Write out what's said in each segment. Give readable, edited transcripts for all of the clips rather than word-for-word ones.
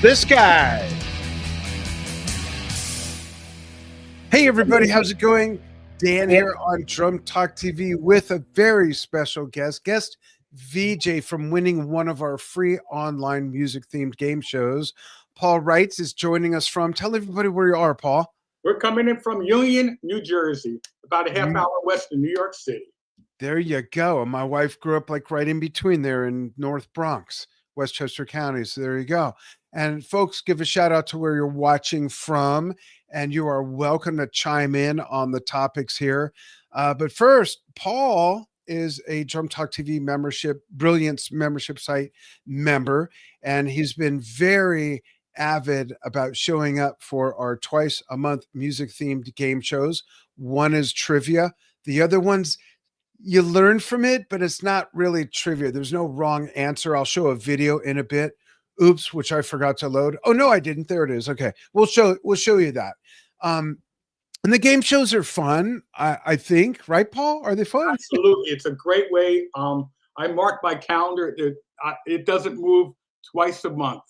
this guy. Hey, everybody, how's it going? Dan here on Drum Talk TV with a very special guest VJ from winning one of our free online music-themed game shows. Paul Reitz is joining us from. Tell everybody where you are, Paul. We're coming in from Union, New Jersey, about a half hour west of New York City. There you go. And my wife grew up like right in between there in North Bronx, Westchester County. So there you go. And folks, give a shout out to where you're watching from. And you are welcome to chime in on the topics here. But first, Paul is a Drum Talk TV Brilliance membership site member. And he's been very avid about showing up for our twice a month music themed game shows. One is trivia. The other one's you learn from it, but it's not really trivia. There's no wrong answer. I'll show a video in a bit. Oops, which I forgot to load. Oh no, I didn't. There it is. Okay. We'll show you that. And the game shows are fun, I think, right, Paul? Are they fun? Absolutely. It's a great way. I mark my calendar. It doesn't move twice a month.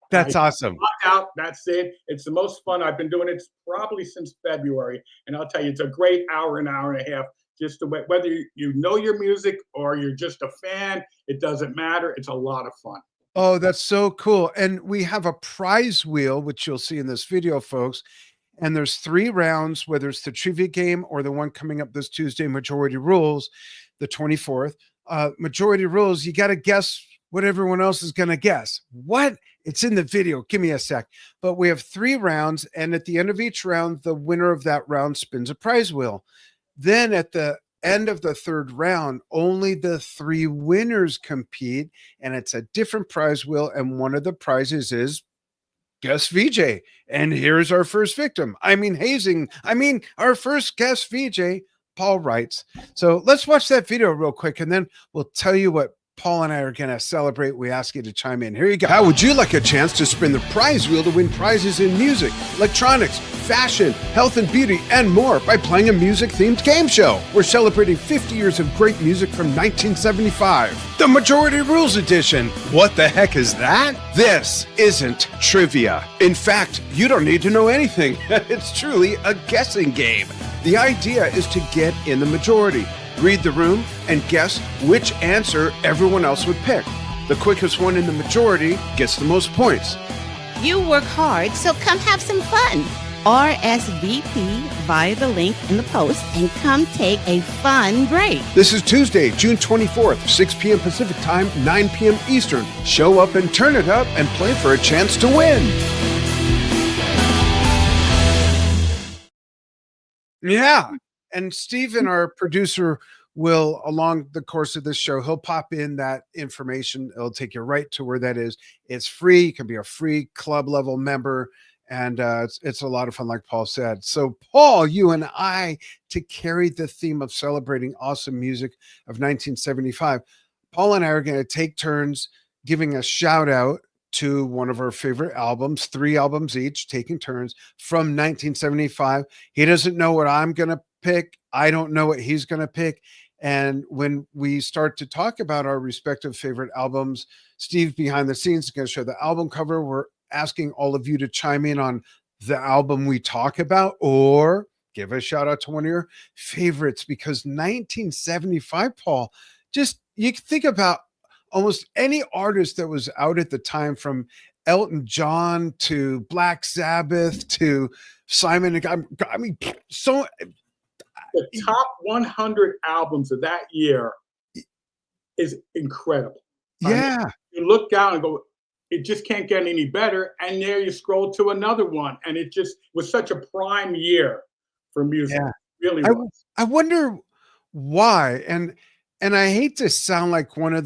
That's awesome. Lock out. That's it. It's the most fun. I've been doing it probably since February. And I'll tell you, it's a great hour and a half. Just whether you know your music or you're just a fan, it doesn't matter. It's a lot of fun. Oh, that's so cool. And we have a prize wheel, which you'll see in this video, folks. And there's 3 rounds, whether it's the trivia game or the one coming up this Tuesday, Majority Rules, the 24th. Majority Rules, you got to guess what everyone else is going to guess. What? It's in the video. Give me a sec. But we have 3 rounds. And at the end of each round, the winner of that round spins a prize wheel. Then at the end of the 3rd round, only the 3 winners compete, and it's a different prize wheel. And one of the prizes is guest VJ. And here's our first victim. Our first guest VJ, Paul Reitz. So let's watch that video real quick, and then we'll tell you what Paul and I are going to celebrate. We ask you to chime in. Here you go. How would you like a chance to spin the prize wheel to win prizes in music, electronics, fashion, health and beauty, and more by playing a music-themed game show? We're celebrating 50 years of great music from 1975. The Majority Rules Edition. What the heck is that? This isn't trivia. In fact, you don't need to know anything. It's truly a guessing game. The idea is to get in the majority, read the room, and guess which answer everyone else would pick. The quickest one in the majority gets the most points. You work hard, so come have some fun. RSVP via the link in the post and come take a fun break. This is Tuesday, June 24th, 6 p.m. Pacific Time, 9 p.m. Eastern. Show up and turn it up and play for a chance to win. Yeah. And Steven, our producer, will, along the course of this show, he'll pop in that information. It'll take you right to where that is. It's free. You can be a free club level member. And it's a lot of fun, like Paul said. So, Paul, you and I, to carry the theme of celebrating awesome music of 1975, Paul and I are going to take turns giving a shout out to one of our favorite albums, 3 albums each, taking turns from 1975. He doesn't know what I'm going to pick. I don't know what he's going to pick. And when we start to talk about our respective favorite albums, Steve behind the scenes is going to show the album cover. We're asking all of you to chime in on the album we talk about or give a shout out to one of your favorites, because 1975, Paul, just you think about almost any artist that was out at the time, from Elton John to Black Sabbath to Simon. I mean, so the top 100 albums of that year is incredible. Yeah. I mean, you look down and go, it just can't get any better. And there you scroll to another one. And it just was such a prime year for music. Yeah. It really was. I wonder why. And I hate to sound like one of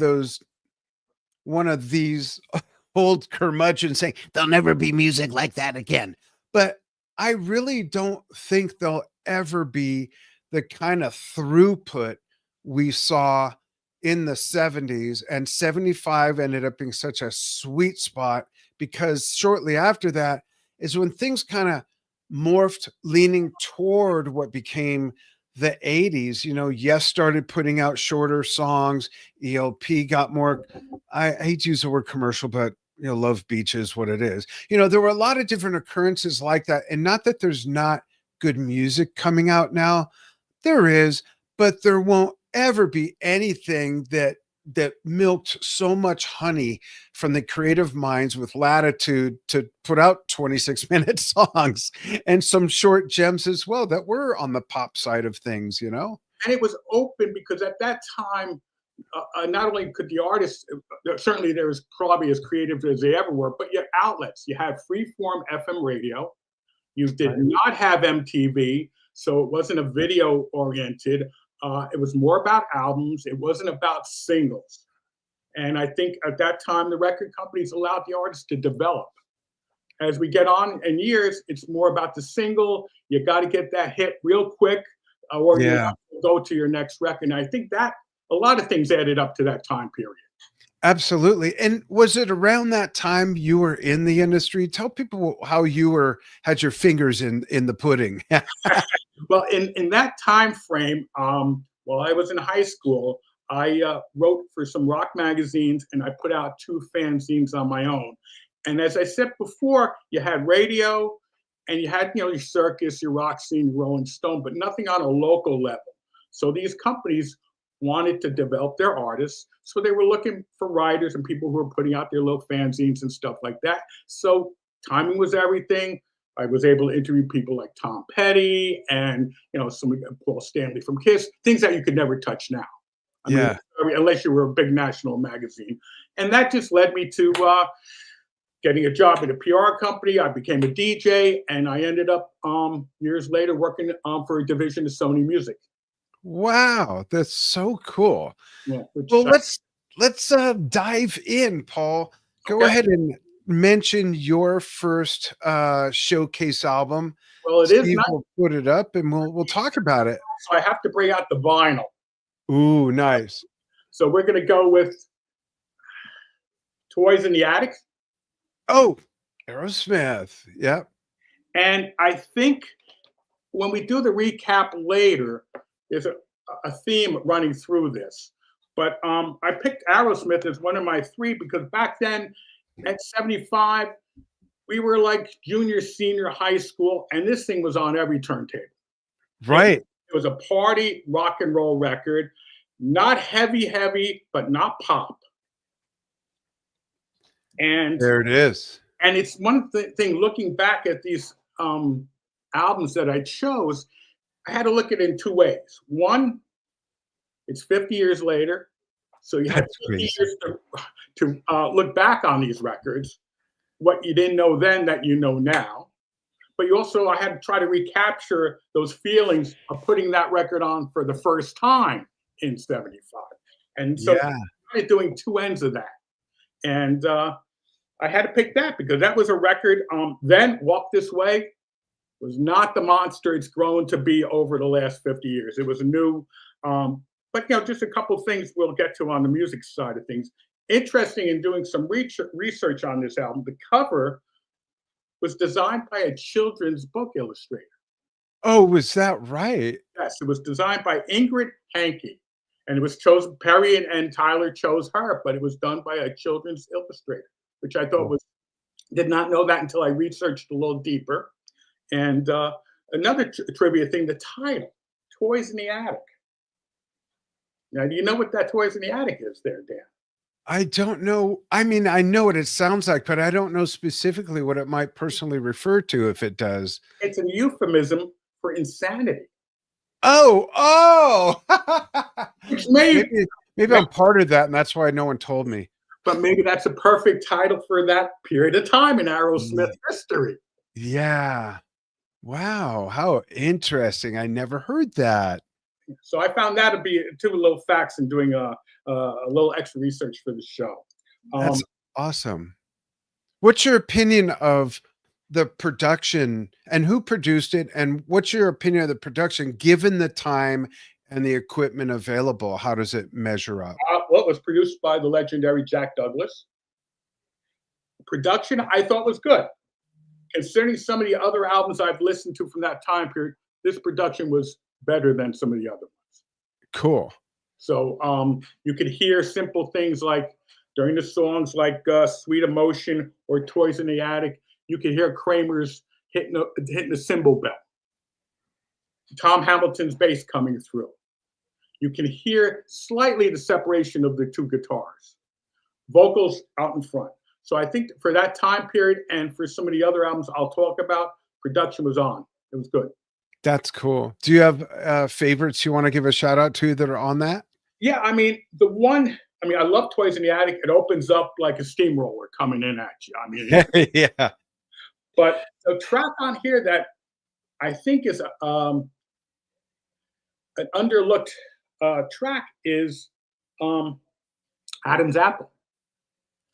these old curmudgeons saying there'll never be music like that again. But I really don't think there'll ever be the kind of throughput we saw in the 70s, and 75 ended up being such a sweet spot, because shortly after that is when things kind of morphed, leaning toward what became the 80s. You know, Yes started putting out shorter songs. ELP got more, I hate to use the word commercial, but Love Beach is what it is. There were a lot of different occurrences like that. And not that there's not good music coming out now. There is, but there won't ever be anything that milked so much honey from the creative minds with latitude to put out 26-minute songs and some short gems as well that were on the pop side of things. And it was open because at that time, not only could the artists, certainly there was probably as creative as they ever were, but you had outlets. You had free-form FM radio. You did not have MTV, so it wasn't a video-oriented. It was more about albums. It wasn't about singles. And I think at that time, the record companies allowed the artists to develop. As we get on in years, it's more about the single. You got to get that hit real quick, or you have to go to your next record. And I think that a lot of things added up to that time period. Absolutely. And was it around that time you were in the industry? Tell people how you had your fingers in the pudding. Well, in that time frame, while I was in high school, I wrote for some rock magazines, and I put out 2 fanzines on my own. And as I said before, you had radio, and you had your Circus, your Rock Scene, Rolling Stone, but nothing on a local level. So these companies wanted to develop their artists, so they were looking for writers and people who were putting out their little fanzines and stuff like that. So timing was everything. I was able to interview people like Tom Petty and some Paul Stanley from Kiss, things that you could never touch now. I mean, unless you were a big national magazine. And that just led me to getting a job at a PR company. I became a DJ, and I ended up years later working for a division of Sony Music. Wow, that's so cool. Yeah, well, let's dive in, Paul. Go ahead and mention your first showcase album. Well, We'll put it up and we'll talk about it. So I have to bring out the vinyl. Ooh, nice. So we're going to go with Toys in the Attic. Oh, Aerosmith. Yep. And I think when we do the recap later, there's a theme running through this. But I picked Aerosmith as one of my 3 because back then at 75, we were like junior, senior high school, and this thing was on every turntable. Right. It was a party rock and roll record, not heavy, but not pop. And there it is. And it's one thing looking back at these albums that I chose, I had to look at it in 2 ways. One, it's 50 years later, so you had 50 years to look back on these records, what you didn't know then that you know now. But I had to try to recapture those feelings of putting that record on for the first time in 75. And so I started doing 2 ends of that. And I had to pick that because that was a record. Then Walk This Way was not the monster it's grown to be over the last 50 years. It was a new, but just a couple of things we'll get to on the music side of things. Interesting in doing some research on this album, the cover was designed by a children's book illustrator. Oh, was that right? Yes, it was designed by Ingrid Hankey, and it was chosen, Perry and Tyler chose her, but it was done by a children's illustrator, which I thought did not know that until I researched a little deeper. And another trivia thing, the title, Toys in the Attic. Now, do you know what that Toys in the Attic is there, Dan? I don't know. I mean, I know what it sounds like, but I don't know specifically what it might personally refer to if it does. It's a euphemism for insanity. Oh. Which maybe I'm part of that, and that's why no one told me. But maybe that's a perfect title for that period of time in Aerosmith history. Yeah. Wow. How interesting. I never heard that. So I found that to be 2 little facts in doing a little extra research for the show. That's awesome. What's your opinion of the production and who produced it? And what's your opinion of the production given the time and the equipment available? How does it measure up? Well, it was produced by the legendary Jack Douglas. Production, I thought, was good. Considering some of the other albums I've listened to from that time period, this production was better than some of the other ones. Cool. So you could hear simple things like during the songs like Sweet Emotion or Toys in the Attic, you can hear Kramer's hitting the cymbal bell. Tom Hamilton's bass coming through. You can hear slightly the separation of the two guitars. Vocals out in front. So I think for that time period and for some of the other albums I'll talk about, production was on. It was good. That's cool. Do you have favorites you want to give a shout out to that are on that? Yeah, I mean, I love Toys in the Attic. It opens up like a steamroller coming in at you. I mean, Yeah. But the track on here that I think is an underlooked track is Adam's Apple.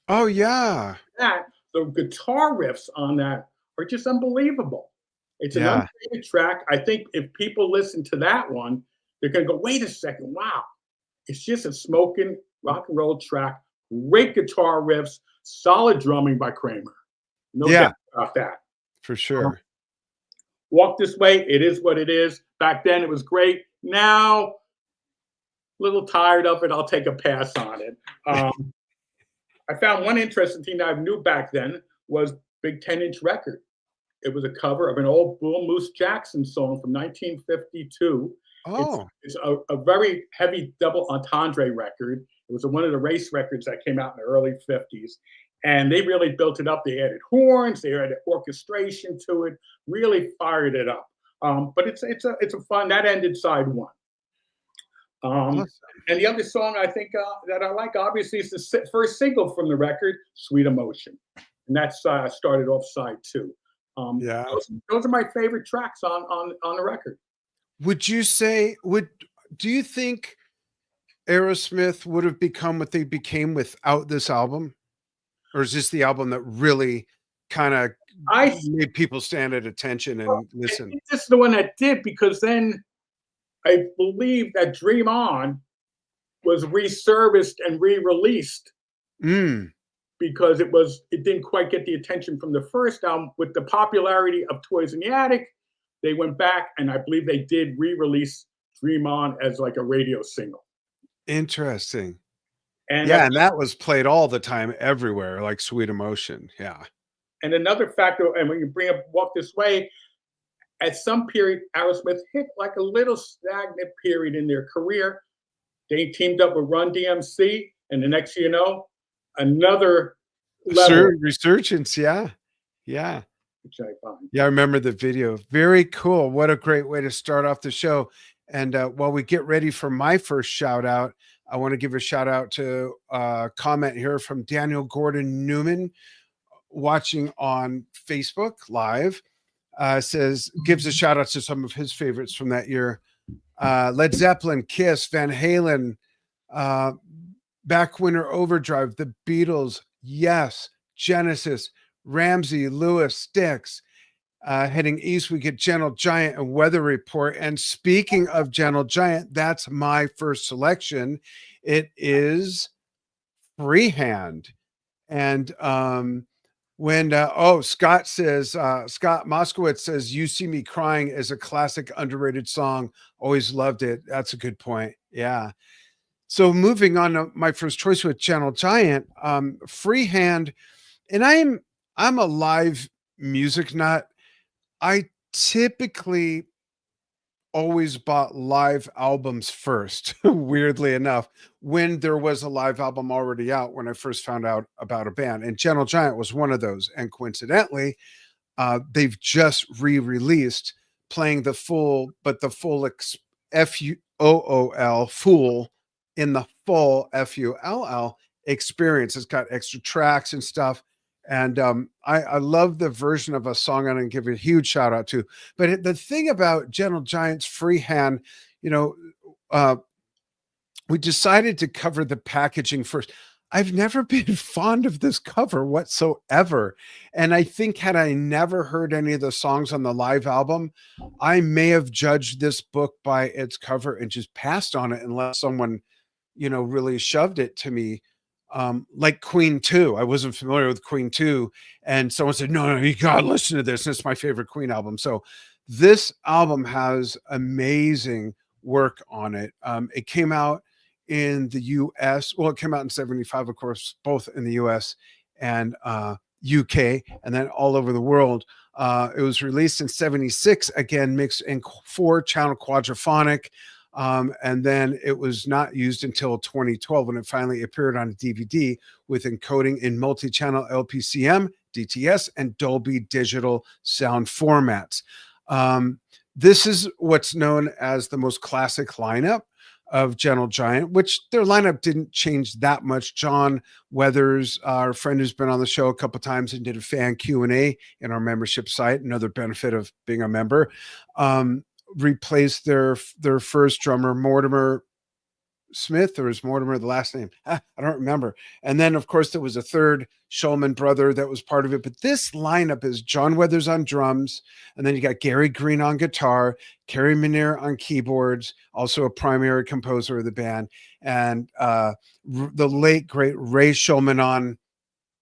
Oh yeah. The guitar riffs on that are just unbelievable. It's an underrated track. I think if people listen to that one, they're gonna go, wait a second, wow. It's just a smoking rock and roll track. Great guitar riffs, solid drumming by Kramer. No doubt about that. For sure. Walk This Way, it is what it is. Back then it was great. Now, a little tired of it. I'll take a pass on it. I found one interesting thing that I knew back then was Big 10-inch record. It was a cover of an old Bull Moose Jackson song from 1952. Oh. It's a very heavy double entendre record. It was one of the race records that came out in the early 50s. And they really built it up. They added horns, they added orchestration to it, really fired it up. But it's a fun, that ended side one. Awesome. And the other song I think that I like, obviously, is the first single from the record, Sweet Emotion. And that's started off side two. Those are my favorite tracks on the record. Would you say, do you think Aerosmith would have become what they became without this album? Or is this the album that really kind of made people stand at attention and listen? This is the one that did, because then I believe that Dream On was resurfaced and re-released because it didn't quite get the attention from the first album. With the popularity of Toys in the Attic, they went back and I believe they did re-release Dream On as like a radio single. Interesting. And and that was played all the time everywhere, like Sweet Emotion. Yeah. And another factor, and when you bring up Walk This Way, at some period, Aerosmith hit like a little stagnant period in their career. They teamed up with Run DMC, and the next you know, another level. Resurgence. Yeah. Which I find. Yeah, I remember the video. Very cool. What a great way to start off the show. And while we get ready for my first shout out, I want to give a shout out to a comment here from Daniel Gordon Newman, watching on Facebook Live. Gives a shout out to some of his favorites from that year. Led Zeppelin, Kiss, Van Halen, Back Winter Overdrive, The Beatles, Yes, Genesis, Ramsey, Lewis, Styx. Heading east, we get Gentle Giant and Weather Report. And speaking of Gentle Giant, that's my first selection. It is Freehand. And Scott Moskowitz says, You See Me Crying is a classic, underrated song. Always loved it. That's a good point. Yeah. So moving on to my first choice with Gentle Giant, Freehand. And I'm a live music nut. I typically always bought live albums first, weirdly enough, when there was a live album already out when I first found out about a band. And Gentle Giant was one of those. And coincidentally, they've just re-released playing the full F-U-O-O-L, Fool, in the full F-U-L-L experience. It's got extra tracks and stuff. And I love the version of a song I'm going to give a huge shout out to. But the thing about Gentle Giant's Freehand, we decided to cover the packaging first. I've never been fond of this cover whatsoever. And I think had I never heard any of the songs on the live album, I may have judged this book by its cover and just passed on it unless someone, really shoved it to me. Like Queen 2. I wasn't familiar with Queen 2. And someone said, no, you got to listen to this. And it's my favorite Queen album. So this album has amazing work on it. It came out in the US. Well, it came out in 75, of course, both in the US and UK, and then all over the world. It was released in 76, again, mixed in 4-channel quadraphonic. And then it was not used until 2012 when it finally appeared on a DVD with encoding in multi-channel LPCM, DTS, and Dolby Digital sound formats. This is what's known as the most classic lineup of Gentle Giant, which their lineup didn't change that much. John Weathers, our friend who's been on the show a couple times and did a fan Q&A in our membership site, another benefit of being a member, replaced their first drummer, Mortimer Smith, or is Mortimer the last name? I don't remember. And then, of course, there was a third Shulman brother that was part of it. But this lineup is John Weathers on drums, and then you got Gary Green on guitar, Kerry Minnear on keyboards, also a primary composer of the band, and the late, great Ray Shulman on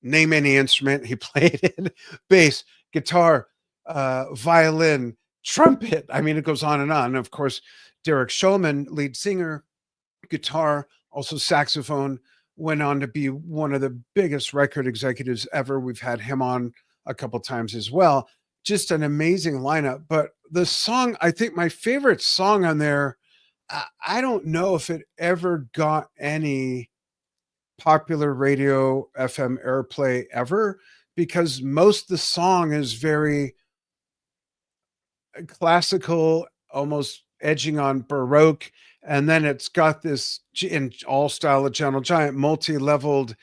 name any instrument. He played it, bass, guitar, violin, trumpet. I mean, it goes on. And of course, Derek Shulman, lead singer, guitar, also saxophone, went on to be one of the biggest record executives ever. We've had him on a couple times as well. Just an amazing lineup. But the song, I think my favorite song on there, I don't know if it ever got any popular radio FM airplay ever, because most of the song is very classical, almost edging on Baroque. And then it's got this, in all style of Gentle Giant, multi-leveled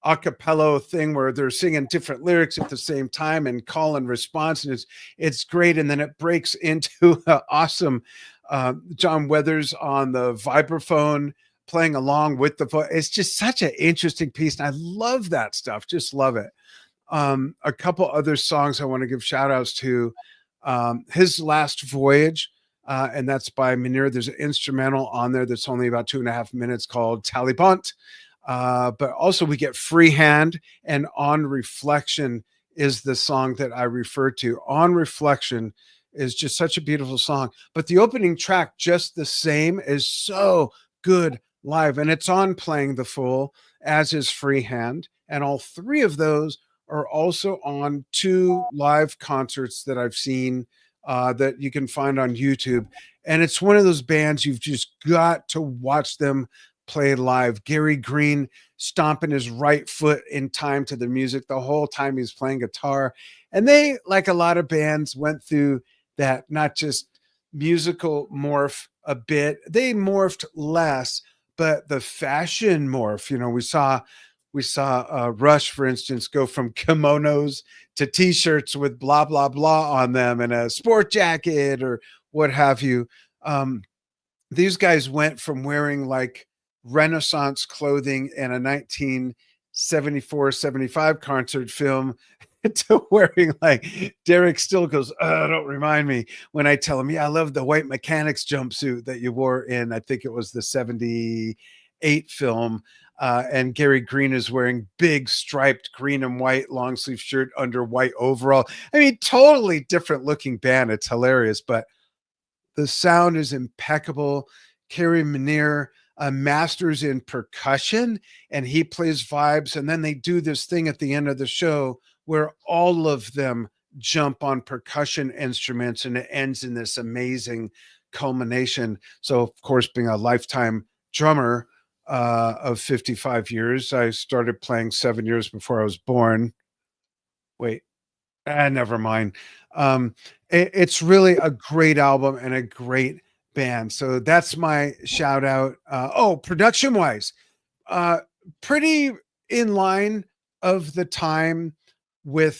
a cappella thing where they're singing different lyrics at the same time and call and response. And it's great. And then it breaks into awesome John Weathers on the vibraphone playing along with the voice. It's just such an interesting piece. And I love that stuff. Just love it. A couple other songs I want to give shout outs to. His Last Voyage. And that's by Minnear. There's an instrumental on there that's only about 2.5 minutes called Talibant. But also we get Freehand, and On Reflection is the song that I referred to. On Reflection is just such a beautiful song. But the opening track, Just the Same, is so good live. And it's on Playing the Fool, as is Freehand. And all three of those are also on 2 live concerts that I've seen that you can find on YouTube. And it's one of those bands you've just got to watch them play live. Gary Green stomping his right foot in time to the music the whole time he's playing guitar. And they, like a lot of bands, went through that, not just musical morph a bit, they morphed less, but the fashion morph. You know, we saw Rush, for instance, go from kimonos to t-shirts with blah, blah, blah on them and a sport jacket or what have you. These guys went from wearing like Renaissance clothing in a 1974, 75 concert film to wearing, like, Derek still goes, don't remind me when I tell him, yeah, I love the white mechanics jumpsuit that you wore in, I think it was the 78 film. And Gary Green is wearing big striped green and white long sleeve shirt under white overall. I mean, totally different looking band. It's hilarious, but the sound is impeccable. Kerry Minnear masters in percussion, and he plays vibes. And then they do this thing at the end of the show where all of them jump on percussion instruments, and it ends in this amazing culmination. So, of course, being a lifetime drummer of 55 years, I started playing 7 years before I was born. Wait, never mind. It's really a great album and a great band. So that's my shout out. Production wise, pretty in line of the time with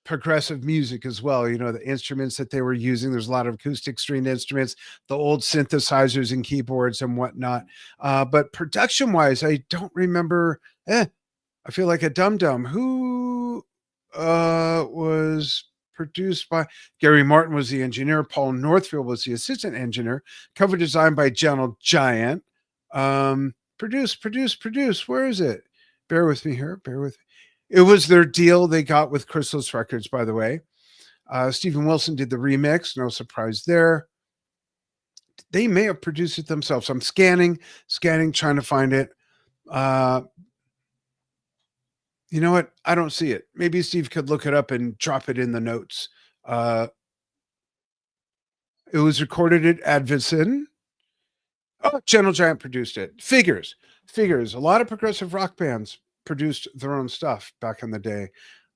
progressive music as well. You know, the instruments that they were using, there's a lot of acoustic stringed instruments, the old synthesizers and keyboards and whatnot. But production wise, I don't remember. I feel like a dum-dum. Who was produced by Gary Martin was the engineer. Paul Northfield was the assistant engineer. Cover design by Gentle Giant. Produce. Where is it? Bear with me here. It was their deal they got with Chrysalis Records, by the way. Stephen Wilson did the remix. No surprise there. they may have produced it themselves. I'm scanning, trying to find it. You know what? I don't see it. Maybe Steve could look it up and drop it in the notes. It was recorded at Advison. Oh, Gentle Giant produced it. Figures. A lot of progressive rock bands produced their own stuff back in the day.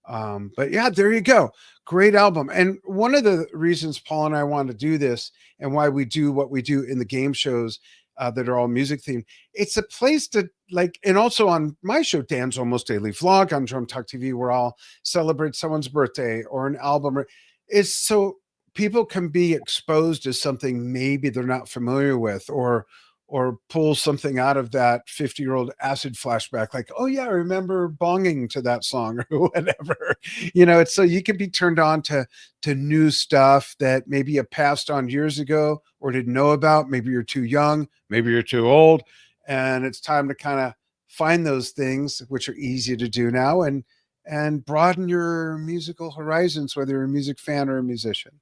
But yeah, there you go. Great album. And one of the reasons Paul and I want to do this and why we do what we do in the game shows that are all music themed, it's a place to like, and also on my show, Dan's Almost Daily Vlog on Drum Talk TV, where I'll celebrate someone's birthday or an album. It's so people can be exposed to something maybe they're not familiar with, or pull something out of that 50-year-old acid flashback, like, oh yeah, I remember bonging to that song or whatever. It's so you can be turned on to new stuff that maybe you passed on years ago or didn't know about. Maybe you're too young, maybe you're too old, and it's time to kind of find those things, which are easy to do now, and broaden your musical horizons, whether you're a music fan or a musician.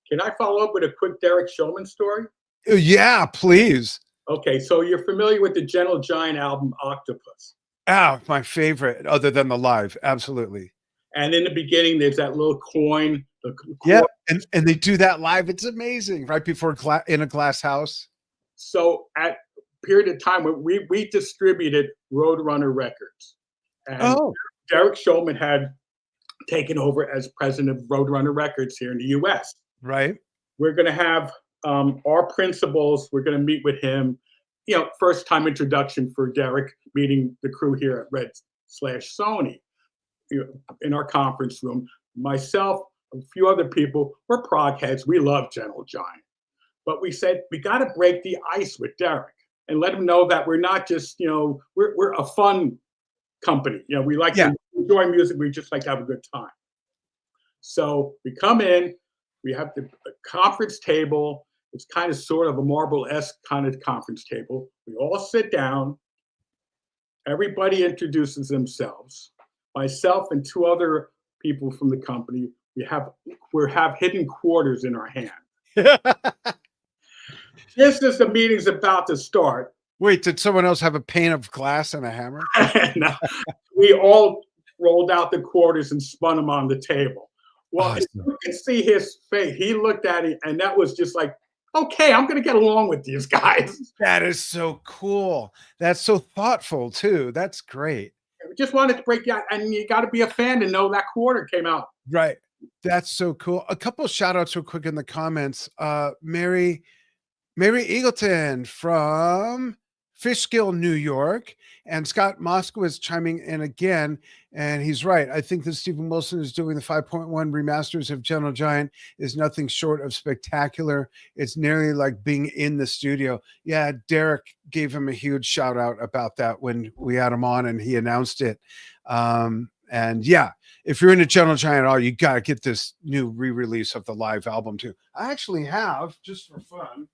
Can I follow up with a quick Derek Shulman story? Yeah, please. Okay, so you're familiar with the Gentle Giant album Octopus. My favorite, other than the live. Absolutely. And in the beginning, there's that little coin. Yeah, and they do that live. It's amazing. Right before in a glass house. So at a period of time when we distributed Roadrunner Records. And Derek Shulman had taken over as president of Roadrunner Records here in the U.S. Right. We're going to have our principals. We're going to meet with him. First time introduction for Derek, meeting the crew here at Red/Sony in our conference room. Myself, a few other people, we're prog heads. We love Gentle Giant. But we said, we got to break the ice with Derek and let him know that we're not just, we're a fun company. We like to enjoy music. We just like to have a good time. So we come in, we have the conference table. It's kind of sort of a marble-esque kind of conference table. We all sit down. Everybody introduces themselves. Myself and two other people from the company, we have hidden quarters in our hand. Just as the meeting's about to start. Wait, did someone else have a pane of glass and a hammer? No, we all rolled out the quarters and spun them on the table. Well, awesome. You can see his face. He looked at it, and that was just like, okay, I'm going to get along with these guys. That is so cool. That's so thoughtful, too. That's great. We just wanted to break out, and you got to be a fan to know that quarter came out. Right. That's so cool. A couple of shout outs real quick in the comments. Mary Eagleton from Fishkill, New York, and Scott Moskowitz chiming in again, and he's right. I think that Stephen Wilson is doing the 5.1 remasters of Gentle Giant is nothing short of spectacular. It's nearly like being in the studio. Yeah, Derek gave him a huge shout out about that when we had him on and he announced it. And yeah, if you're into Gentle Giant at all, you got to get this new re-release of the live album too. I actually have, just for fun,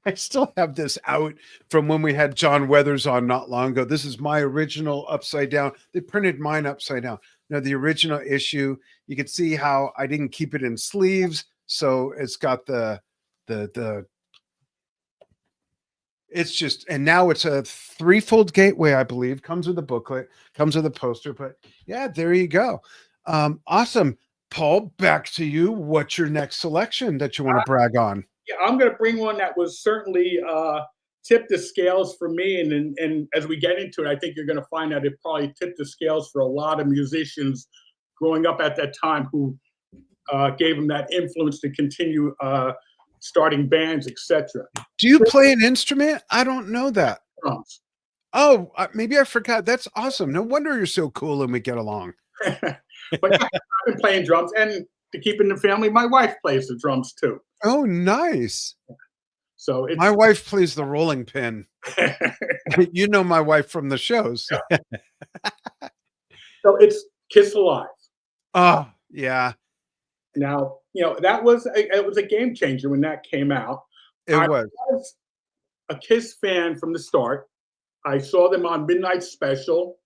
I still have this out from when we had John Weathers on not long ago. This is my original upside down. They printed mine upside down. Now, the original issue, you can see how I didn't keep it in sleeves. So it's got it's just, and now it's a 3-fold gateway, I believe. Comes with a booklet, comes with a poster. But yeah, there you go. Awesome. Paul, back to you. What's your next selection that you want to brag on? Yeah, I'm going to bring one that was certainly tipped the scales for me. And as we get into it, I think you're going to find that it probably tipped the scales for a lot of musicians growing up at that time who gave them that influence to continue starting bands, etc. Do you play an instrument? I don't know that. Drums. Oh, maybe I forgot. That's awesome. No wonder you're so cool and we get along. But yeah, I've been playing drums, and to keep in the family, my wife plays the drums too. Oh, nice. So my wife plays the rolling pin. You know my wife from the shows. Yeah. So it's Kiss Alive. Oh, yeah. Now, it was a game changer when that came out. I was a Kiss fan from the start. I saw them on Midnight Special.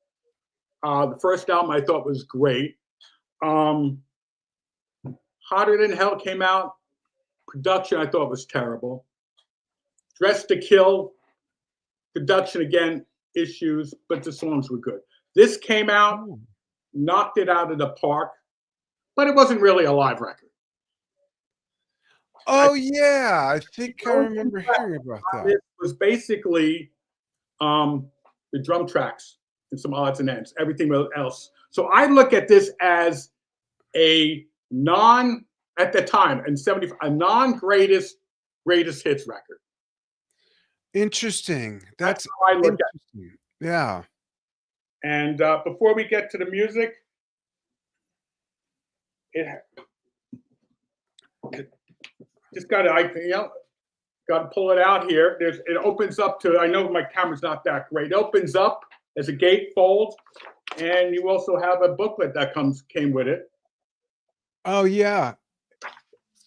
The first album I thought was great. Hotter Than Hell came out. Production I thought was terrible. Dressed to Kill, production again, issues, but the songs were good. This came out, knocked it out of the park, but it wasn't really a live record. Oh yeah, I think I remember hearing about that. It was basically the drum tracks and some odds and ends, everything else. So I look at this as a at the time in 75, a greatest hits record. Interesting. That's how I look at it. Yeah. And before we get to the music, just got to pull it out here. It opens up to, I know my camera's not that great. It opens up as a gatefold, and you also have a booklet that came with it. Oh yeah.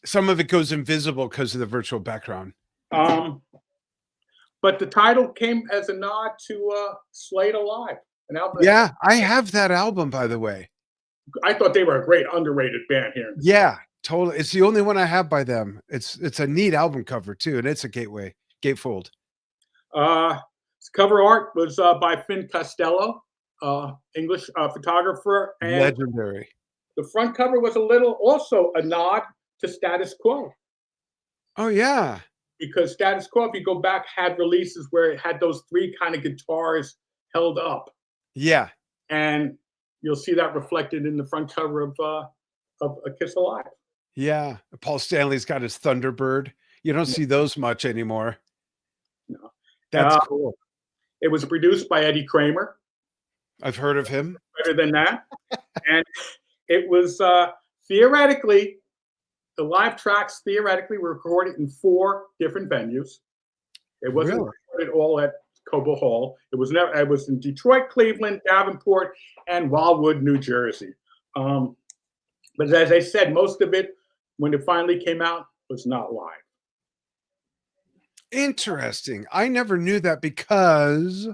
Some of it goes invisible because of the virtual background. But the title came as a nod to Slade Alive, an album. Yeah, I have that album, by the way. I thought they were a great underrated band here. Yeah, totally. It's the only one I have by them. It's a neat album cover too, and it's a gatefold. Cover art was by Finn Costello, English photographer, and legendary. The front cover was also a nod to Status Quo. Oh yeah. Because Status Quo, if you go back, had releases where it had those three kind of guitars held up. Yeah. And you'll see that reflected in the front cover of A Kiss Alive. Yeah. Paul Stanley's got his Thunderbird. You don't see those much anymore. No. That's cool. It was produced by Eddie Kramer. I've heard of him. Better than that. And it was theoretically, the live tracks theoretically were recorded in 4 different venues. It wasn't recorded all at Cobo Hall. It was in Detroit, Cleveland, Davenport, and Wildwood, New Jersey. But as I said, most of it, when it finally came out, was not live. Interesting. I never knew that because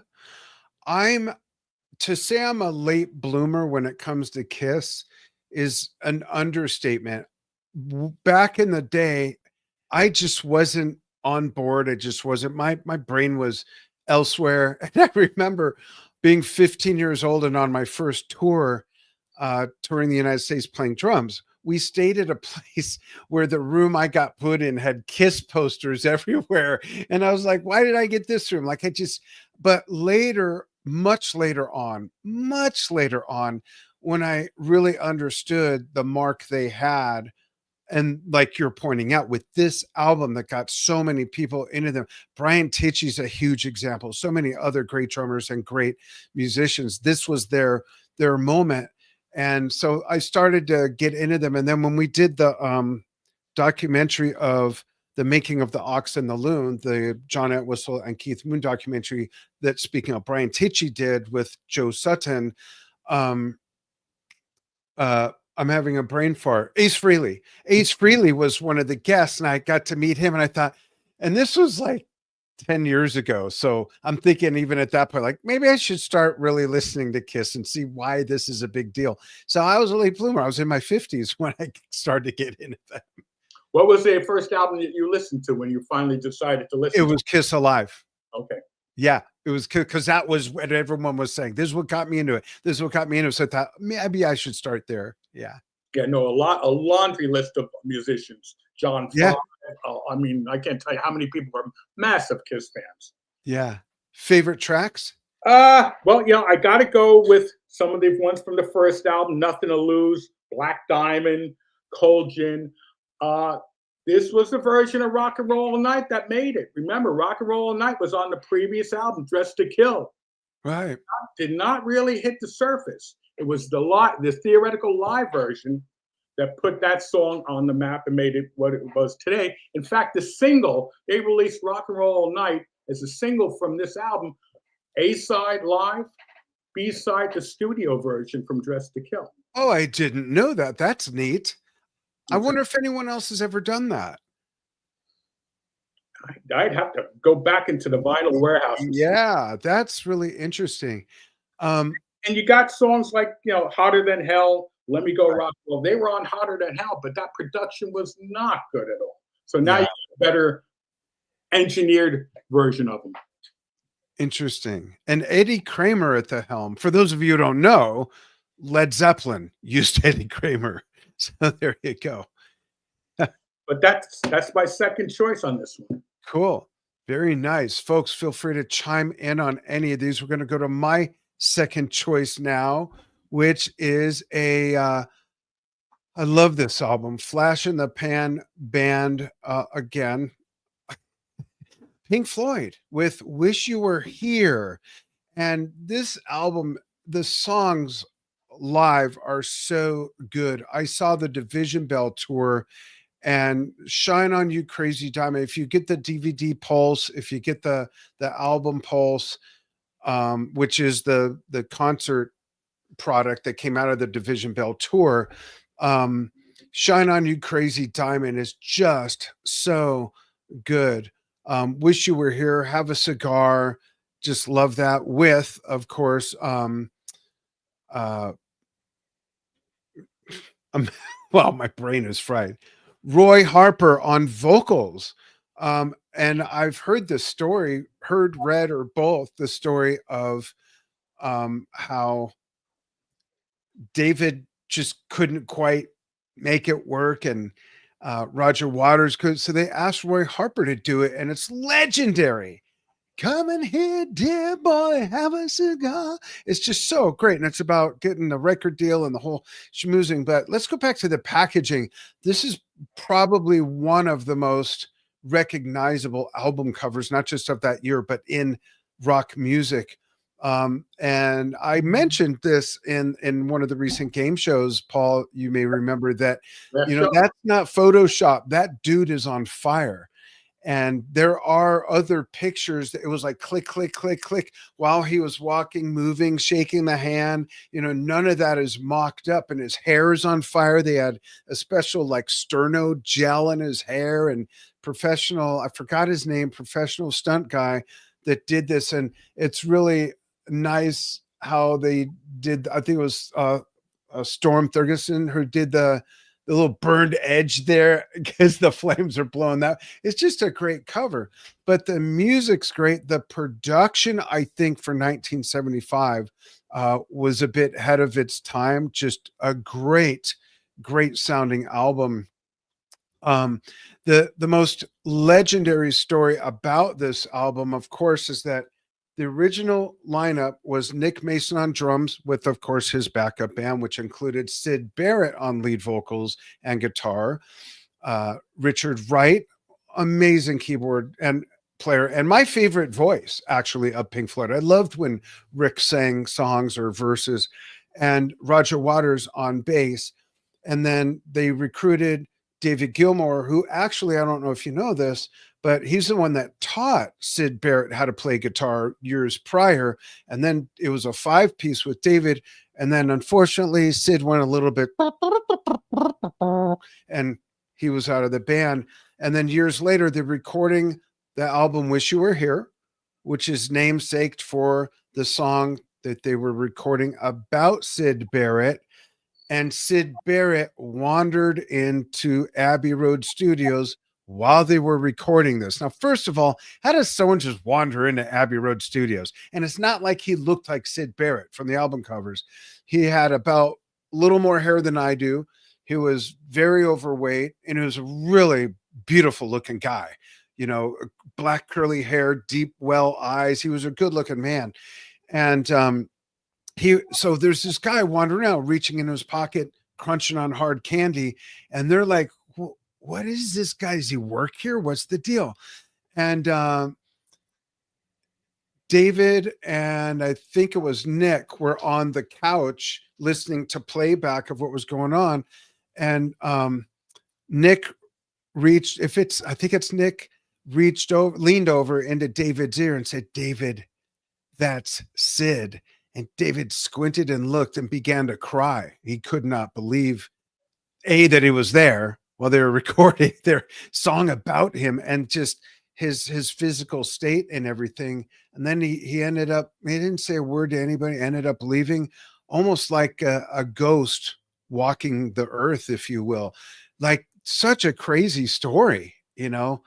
to say I'm a late bloomer when it comes to Kiss is an understatement. Back in the day, I just wasn't on board. It just wasn't, my brain was elsewhere. And I remember being 15 years old and on my first tour, touring the United States playing drums. We stayed at a place where the room I got put in had Kiss posters everywhere. And I was like, why did I get this room? But later, much later on, when I really understood the mark they had, and like you're pointing out with this album that got so many people into them, Brian Tichy's a huge example. So many other great drummers and great musicians. This was their moment. And so I started to get into them. And then when we did the documentary of the making of the Ox and the Loon, the John Entwistle and Keith Moon documentary that, speaking of, Brian Tichy did with Joe Sutton, I'm having a brain fart. Ace Frehley. Ace Frehley was one of the guests, and I got to meet him, and I thought, and this was like 10 years ago. So I'm thinking even at that point, like maybe I should start really listening to Kiss and see why this is a big deal. So I was a late bloomer. I was in my 50s when I started to get into that. What was the first album that you listened to when you finally decided to listen? It was Kiss Alive. Okay. Yeah, it was because that was what everyone was saying. This is what got me into it. This is what got me into it. So I thought maybe I should start there. Yeah. Yeah, no, a laundry list of musicians. John Yeah. I mean, I can't tell you how many people are massive Kiss fans. Yeah. Favorite tracks? Well, I got to go with some of the ones from the first album, Nothing to Lose, Black Diamond, Cold Gin. This was the version of Rock and Roll All Night that made it. Remember, Rock and Roll All Night was on the previous album, Dressed to Kill. Right. Did not really hit the surface. It was the theoretical live version that put that song on the map and made it what it was today. In fact, the single, they released Rock and Roll All Night as a single from this album, A-side live, B-side the studio version from Dressed to Kill. Oh, I didn't know that. That's neat. I wonder if anyone else has ever done that. I'd have to go back into the vinyl warehouse. Yeah, that's really interesting. And you got songs like, Hotter Than Hell, Let Me Go Rock. Well, they were on Hotter Than Hell, but that production was not good at all. So now Yeah. you get a better engineered version of them. Interesting. And Eddie Kramer at the helm. For those of you who don't know, Led Zeppelin used Eddie Kramer. So there you go. But that's my second choice on this one. Cool. Very nice. Folks, feel free to chime in on any of these. We're going to go to my second choice now, which is I love this album, Flash in the Pan Band again. Pink Floyd with Wish You Were Here. And this album, the songs live are so good. I saw the Division Bell tour and Shine On You Crazy Diamond. If you get the DVD Pulse, if you get the album Pulse, which is the concert product that came out of the Division Bell tour, Shine On You Crazy Diamond is just so good. Wish You Were Here, Have a Cigar, just love that. With, of course, well, my brain is fried. Roy Harper on vocals. And I've heard this story, read, or both, the story of how David just couldn't quite make it work, and Roger Waters could. So they asked Roy Harper to do it, and it's legendary. Come in here, dear boy, have a cigar. It's just so great. And it's about getting the record deal and the whole schmoozing. But let's go back to the packaging. This is probably one of the most recognizable album covers, not just of that year, but in rock music. And I mentioned this in one of the recent game shows, Paul. You may remember that, that's not Photoshop. That dude is on fire. And there are other pictures that it was like click, click, click, click while he was walking, moving, shaking the hand. None of that is mocked up, and his hair is on fire. They had a special like sterno gel in his hair, and I forgot his name, professional stunt guy that did this. And it's really nice how they did. I think it was Storm Thurgeson who did the little burned edge there because the flames are blowing that. It's just a great cover, but the music's great. The production, I think, for 1975 was a bit ahead of its time. Just a great sounding album. The most legendary story about this album, of course, is that the original lineup was Nick Mason on drums with, of course, his backup band, which included Syd Barrett on lead vocals and guitar, Richard Wright, amazing keyboard and player, and my favorite voice, actually, of Pink Floyd. I loved when Rick sang songs or verses, and Roger Waters on bass. And then they recruited David Gilmour, who actually, I don't know if you know this, but he's the one that taught Syd Barrett how to play guitar years prior. And then it was a 5-piece with David. And then unfortunately, Syd went a little bit and he was out of the band. And then years later, they're recording the album Wish You Were Here, which is namesaked for the song that they were recording about Syd Barrett. And Syd Barrett wandered into Abbey Road Studios while they were recording this. Now, first of all, how does someone just wander into Abbey Road Studios? And it's not like he looked like Syd Barrett from the album covers. He had about a little more hair than I do. He was very overweight, and he was a really beautiful looking guy. Black curly hair, deep well eyes. He was a good looking man. And so there's this guy wandering out, reaching into his pocket, crunching on hard candy. And they're like, what is this guy? Does he work here? What's the deal? And David and I think it was Nick were on the couch listening to playback of what was going on. And Nick Nick leaned over into David's ear and said, "David, that's Syd." And David squinted and looked and began to cry. He could not believe, that he was there while they were recording their song about him, and just his physical state and everything. And then he didn't say a word to anybody, ended up leaving almost like a ghost walking the earth, if you will. Like such a crazy story, you know.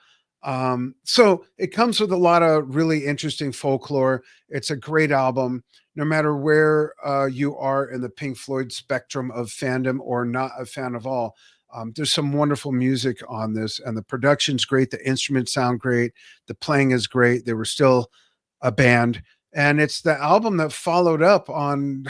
So it comes with a lot of really interesting folklore. It's a great album, no matter where you are in the Pink Floyd spectrum of fandom or not a fan of all. There's some wonderful music on this, and the production's great. The instruments sound great. The playing is great. They were still a band, and it's the album that followed up on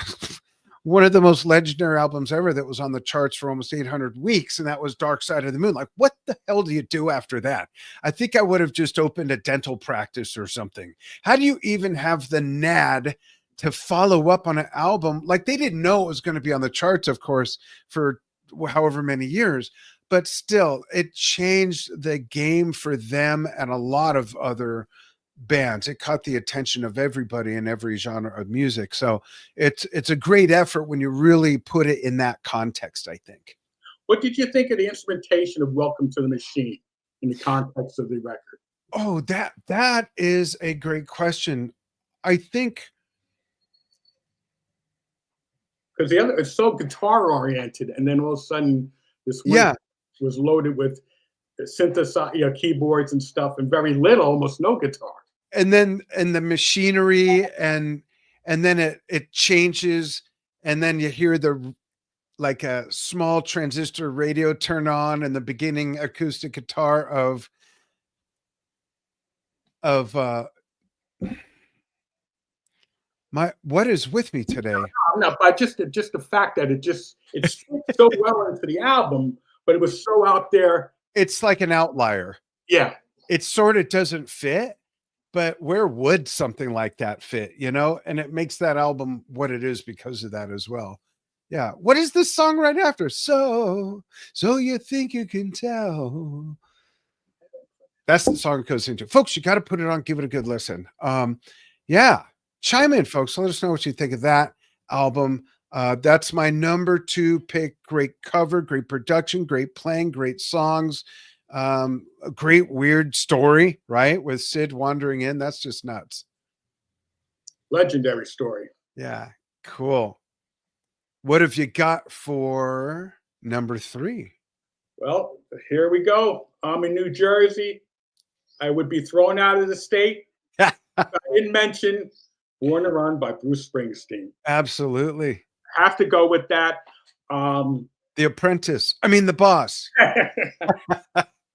one of the most legendary albums ever that was on the charts for almost 800 weeks, and that was Dark Side of the Moon. Like, what the hell do you do after that? I think I would have just opened a dental practice or something. How do you even have the nad to follow up on an album? Like, they didn't know it was going to be on the charts, of course, for however many years, but still, it changed the game for them and a lot of other bands. It caught the attention of everybody in every genre of music. So it's a great effort when you really put it in that context, I think. What did you think of the instrumentation of Welcome to the Machine in the context of the record? Oh, that is a great question. I think because the other is so guitar oriented, and then all of a sudden this one was loaded with synthesizer, keyboards and stuff, and very little, almost no guitar. And then the machinery, and then it changes, and then you hear the like a small transistor radio turn on, and the beginning acoustic guitar of what is with me today? No, but just the fact that it's so well into the album, but it was so out there. It's like an outlier. Yeah. It sort of doesn't fit, but where would something like that fit, you know? And it makes that album what it is because of that as well. Yeah. What is this song right after? So you think you can tell. That's the song it goes into. Folks, you got to put it on, give it a good listen. Yeah. Chime in, folks. Let us know what you think of that album. That's my number 2 pick. Great cover, great production, great playing, great songs. A great weird story, right? With Sid wandering in. That's just nuts. Legendary story. Yeah. Cool. What have you got for number 3? Well, here we go. I'm in New Jersey. I would be thrown out of the state if I didn't mention Born to Run by Bruce Springsteen. Absolutely. Have to go with that. The Apprentice. I mean, The Boss.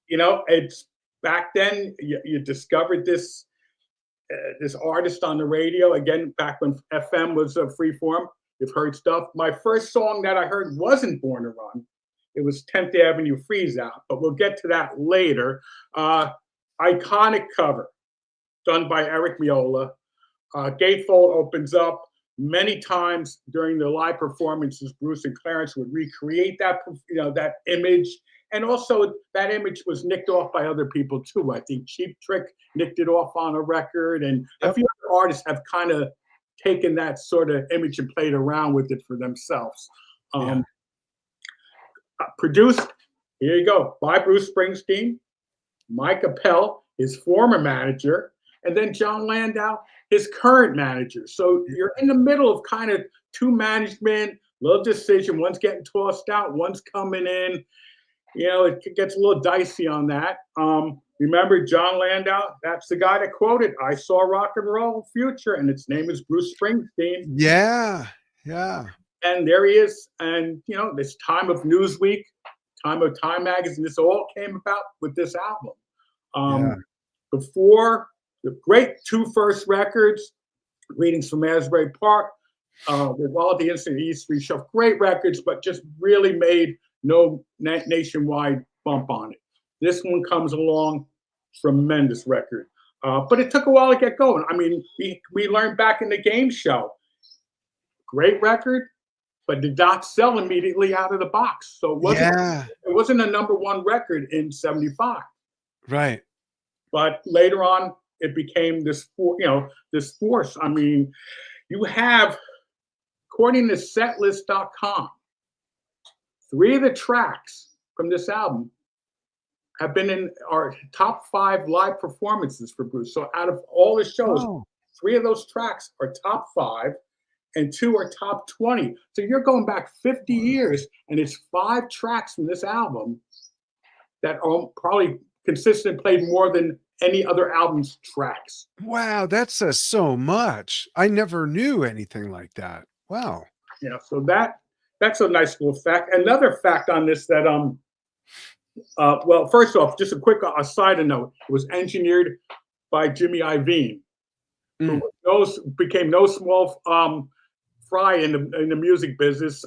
You know, it's back then you discovered this artist on the radio, again, back when FM was a free form. You've heard stuff. My first song that I heard wasn't Born to Run. It was 10th Avenue Freeze Out, but we'll get to that later. Iconic cover done by Eric Miola. Gatefold opens up. Many times during the live performances, Bruce and Clarence would recreate that, that image. And also that image was nicked off by other people too. I think Cheap Trick nicked it off on a record, and a few other artists have kind of taken that sort of image and played around with it for themselves. Produced, here you go, by Bruce Springsteen, Mike Appel, his former manager, and then John Landau, his current manager. So you're in the middle of kind of two management, little decision. One's getting tossed out, one's coming in. You know, it gets a little dicey on that. Remember John Landau? That's the guy that quoted, "I saw rock and roll future," and its name is Bruce Springsteen. Yeah, yeah. And there he is. And, you know, this time of Newsweek, time of Time Magazine, this all came about with this album. Before the great two first records, Readings from Asbury Park, with all the Instant E3 Shuffle, great records, but just really made no nationwide bump on it. This one comes along, tremendous record. But it took a while to get going. I mean, we learned back in the game show, great record, but did not sell immediately out of the box. So it wasn't a number one record in 75. Right. But later on, it became this force. I mean, you have, according to setlist.com, 3 of the tracks from this album have been in our top 5 live performances for Bruce. So out of all the shows, 3 of those tracks are top 5. and 2 are top 20. So you're going back 50 years, and it's 5 tracks from this album that are probably consistent played more than any other album's tracks. Wow, that says so much. I never knew anything like that. Wow. Yeah, so that's a nice little fact. Another fact on this that well, first off, just a quick side note: it was engineered by Jimmy Iovine, who became no small fry in the music business.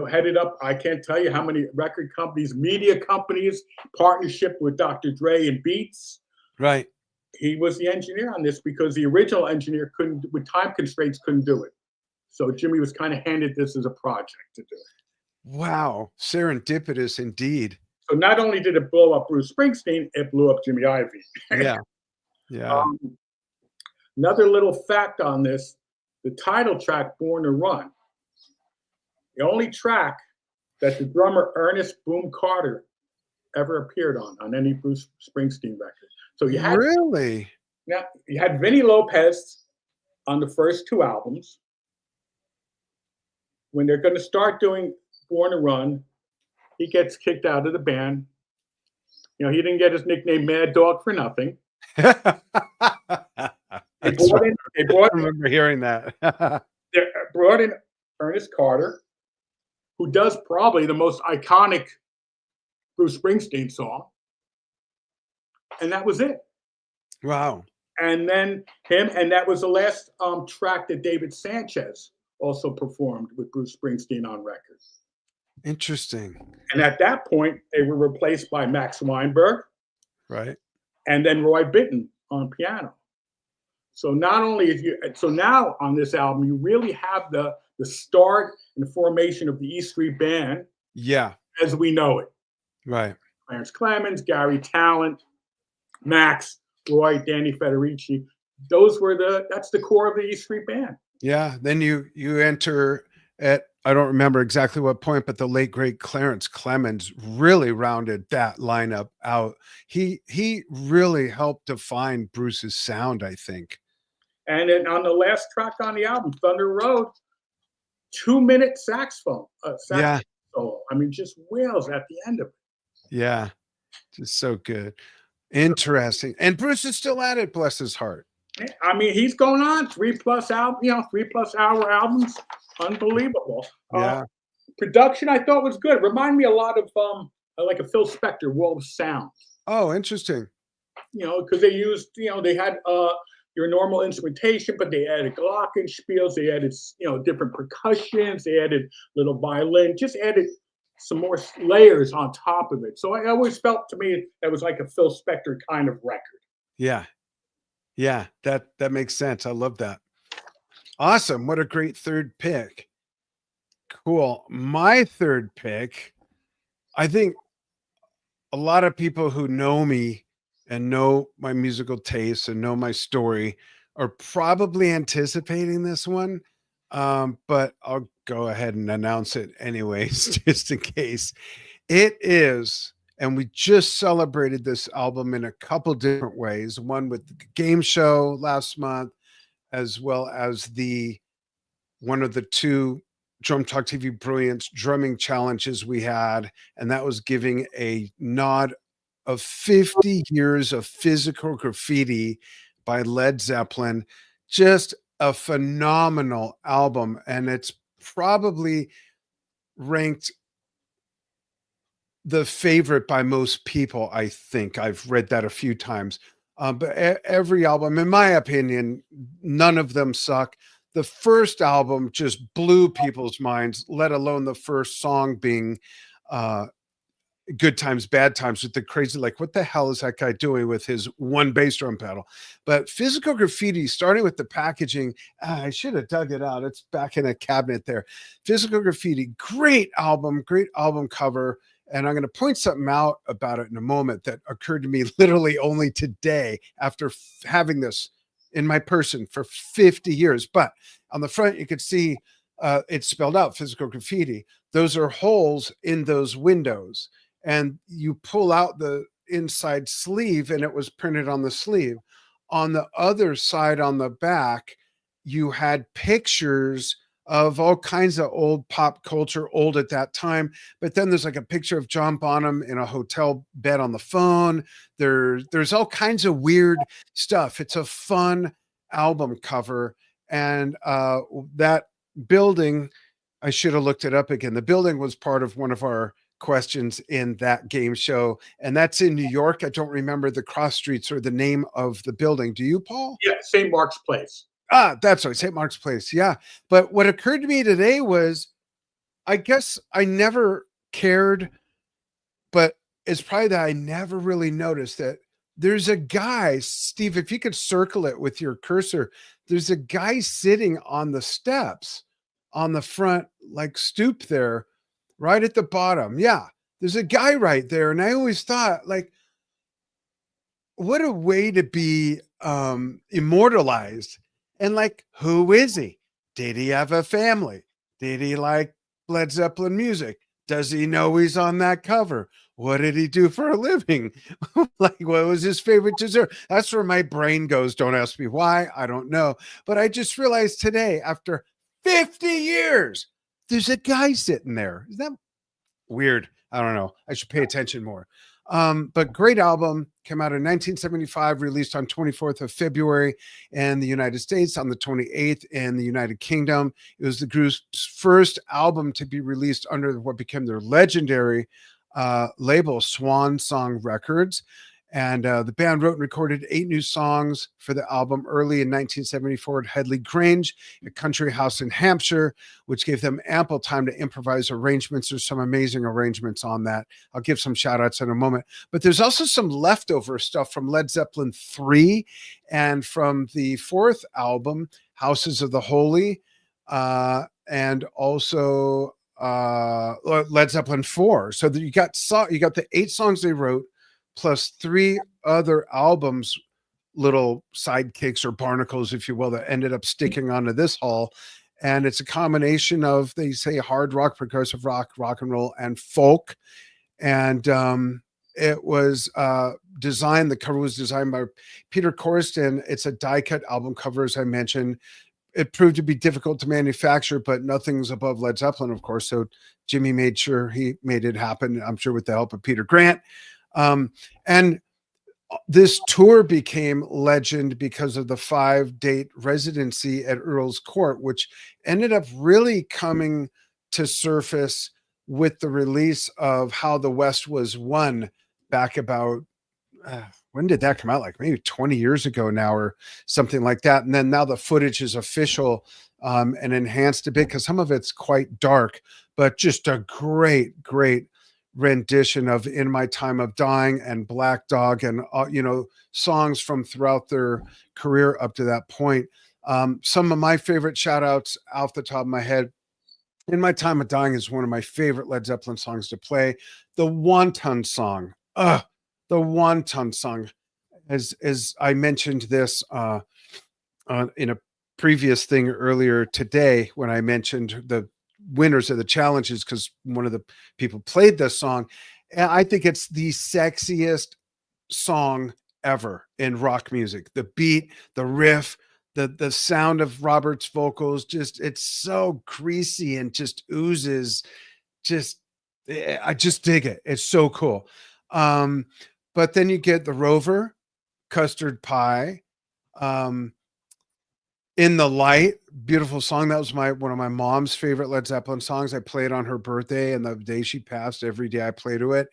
Headed up, I can't tell you how many record companies, media companies, partnership with Dr. Dre and Beats. Right. He was the engineer on this because the original engineer couldn't, with time constraints, couldn't do it. So Jimmy was kind of handed this as a project to do. Wow. Serendipitous indeed. So not only did it blow up Bruce Springsteen, it blew up Jimmy Iovine. Yeah. Yeah. Another little fact on this, the title track, Born to Run, the only track that the drummer Ernest Boom Carter ever appeared on any Bruce Springsteen record. So you had Really? Now you had Vinny Lopez on the first 2 albums. When they're going to start doing Born to Run, he gets kicked out of the band. He didn't get his nickname Mad Dog for nothing. I remember hearing that. They brought in Ernest Carter, who does probably the most iconic Bruce Springsteen song. And that was it. Wow. And then and that was the last track that David Sanchez also performed with Bruce Springsteen on record. Interesting. And at that point, they were replaced by Max Weinberg. Right. And then Roy Bittan on piano. So not only so now on this album, you really have the start and the formation of the E Street Band. Yeah. As we know it. Right. Clarence Clemens, Gary Talent, Max, Roy, Danny Federici. That's the core of the E Street Band. Yeah. Then you enter at, I don't remember exactly what point, but the late great Clarence Clemens really rounded that lineup out. He really helped define Bruce's sound, I think. And then on the last track on the album, Thunder Road, 2-minute saxophone solo. I mean, just wails at the end of it. Yeah. Just so good. Interesting. And Bruce is still at it, bless his heart. I mean, he's going on 3+ hour albums. Unbelievable. Yeah. Production I thought was good. Remind me a lot of like a Phil Spector, World of Sound. Oh, interesting. Because they used, they had your normal instrumentation, but they added glockenspiels, they added, different percussions, they added little violin, just added some more layers on top of it. So I always felt, to me, that was like a Phil Spector kind of record. Yeah. Yeah, that makes sense. I love that. Awesome. What a great third pick. Cool. My third pick, I think a lot of people who know me and know my musical tastes and know my story are probably anticipating this one. But I'll go ahead and announce it anyways, just in case. It is, and we just celebrated this album in a couple different ways. One with the game show last month, as well as one of the 2 Drum Talk TV Brilliance drumming challenges we had. And that was giving a nod of 50 years of physical graffiti by Led Zeppelin. Just a phenomenal album. And it's probably ranked the favorite by most people. I think I've read that a few times. But every album, in my opinion, none of them suck. The first album just blew people's minds, let alone the first song being Good Times, Bad Times, with the crazy, like, what the hell is that guy doing with his one bass drum pedal? But Physical Graffiti, starting with the packaging, I should have dug it out. It's back in a cabinet there. Physical Graffiti, great album cover. And I'm going to point something out about it in a moment that occurred to me literally only today after having this in my person for 50 years. But on the front, you could see it's spelled out Physical Graffiti. Those are holes in those windows. And you pull out the inside sleeve and it was printed on the sleeve. On the other side, on the back, you had pictures of all kinds of old pop culture, old at that time. But then there's like a picture of John Bonham in a hotel bed on the phone. There's all kinds of weird stuff. It's a fun album cover. And that building, I should have looked it up again. The building was part of one of our questions in that game show, and that's in New York. I don't remember the cross streets or the name of the building. Do you, Paul? Yeah, St. Mark's Place. That's right, St. Mark's Place. Yeah. But what occurred to me today was, I guess I never cared, but it's probably that I never really noticed that there's a guy, Steve, if you could circle it with your cursor, there's a guy sitting on the steps on the front, like stoop there, right at the bottom. Yeah. There's a guy right there. And I always thought, like, what a way to be immortalized. And like, who is he? Did he have a family? Did he like Led Zeppelin music? Does he know he's on that cover? What did he do for a living? Like, what was his favorite dessert? That's where my brain goes. Don't ask me why. I don't know. But I just realized today, after 50 years, there's a guy sitting there. Is that weird? I don't know. I should pay attention more. But great album. Came out in 1975, released on 24th of February in the United States, on the 28th in the United Kingdom. It was the group's first album to be released under what became their legendary label, Swan Song Records. And the band wrote and recorded 8 new songs for the album early in 1974 at Headley Grange, a country house in Hampshire, which gave them ample time to improvise arrangements. There's some amazing arrangements on that. I'll give some shout outs in a moment. But there's also some leftover stuff from Led Zeppelin 3 and from the 4th album, Houses of the Holy, and also Led Zeppelin 4. So that you got the 8 songs they wrote, plus 3 other albums, little sidekicks or barnacles, if you will, that ended up sticking onto this haul. And it's a combination of, they say, hard rock, progressive rock, rock and roll, and folk. And it was designed, the cover was designed by Peter Corriston. It's a die-cut album cover, as I mentioned. It proved to be difficult to manufacture, but nothing's above Led Zeppelin, of course. So Jimmy made sure he made it happen, I'm sure with the help of Peter Grant. And this tour became legend because of the 5-date residency at Earl's Court, which ended up really coming to surface with the release of How the West Was Won back about, when did that come out? Like maybe 20 years ago now or something like that. And then now the footage is official and enhanced a bit because some of it's quite dark, but just a great rendition of In My Time of Dying and Black Dog and songs from throughout their career up to that point. Some of my favorite shout outs off the top of my head, In My Time of Dying is one of my favorite Led Zeppelin songs to play. The Wonton song, as I mentioned this in a previous thing earlier today when I mentioned the winners of the challenges, because one of the people played this song. And I think it's the sexiest song ever in rock music. The beat, the riff, the sound of Robert's vocals, just, it's so greasy and just oozes. I just dig it. It's so cool. But then you get the Rover, Custard Pie, In the Light, beautiful song. That was one of my mom's favorite Led Zeppelin songs. I played on her birthday, and the day she passed, every day I play to it.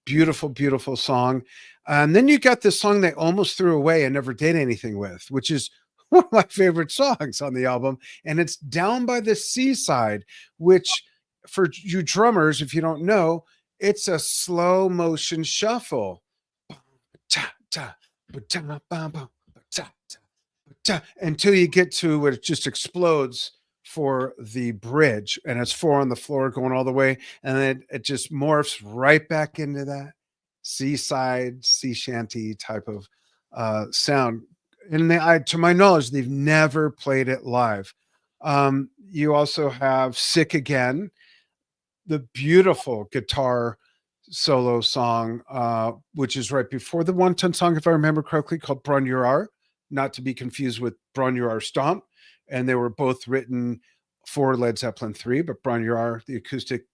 Beautiful song. And then you got this song they almost threw away and never did anything with, which is one of my favorite songs on the album. And it's Down by the Seaside, which for you drummers, if you don't know, it's a slow motion shuffle. Until you get to where it just explodes for the bridge, and it's 4 on the floor going all the way, and then it just morphs right back into that seaside, sea shanty type of sound. And to my knowledge, they've never played it live. You also have Sick Again, the beautiful guitar solo song, which is right before the Wonton song, if I remember correctly, called Brun Your Ar, not to be confused with Brun Your Ar Stomp, and they were both written for Led Zeppelin 3, but Brian Yar, the acoustic